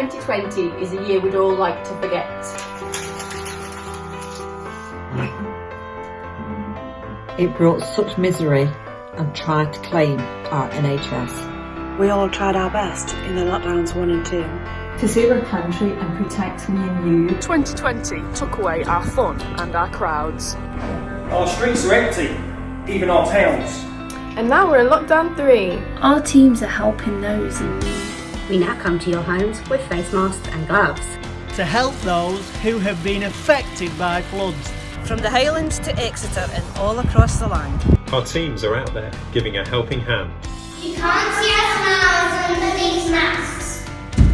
2020 is a year we'd all like to forget. It brought such misery and tried to claim our NHS. We all tried our best in the lockdowns 1 and 2. To save our country and protect me and you. 2020 took away our fun and our crowds. Our streets are empty, even our towns. And now we're in lockdown 3. Our teams are helping those in need. We now come to your homes with face masks and gloves. To help those who have been affected by floods. From the Highlands to Exeter and all across the land. Our teams are out there giving a helping hand. You can't see us now under these masks.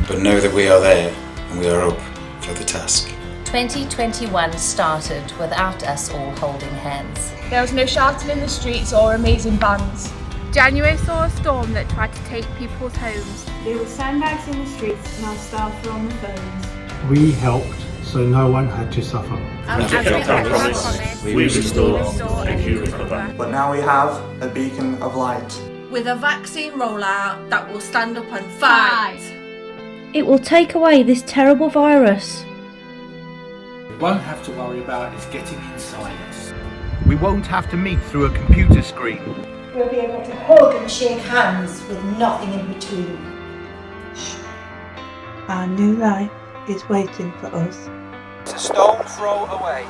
But know that we are there and we are up for the task. 2021 started without us all holding hands. There was no shouting in the streets or amazing bands. January saw a storm that tried to take people's homes. There were sandbags in the streets and our staff were on the phones. We helped so no one had to suffer. As we promised, we restore and you recover. But now we have a beacon of light. With a vaccine rollout that will stand up and fight. It will take away this terrible virus. We won't have to worry about it getting inside us. We won't have to meet through a computer screen. We'll be able to hug and shake hands with nothing in between. Our new life is waiting for us. It's a stone throw away.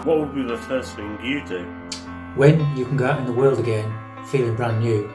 What will be the first thing you do? When you can go out in the world again, feeling brand new.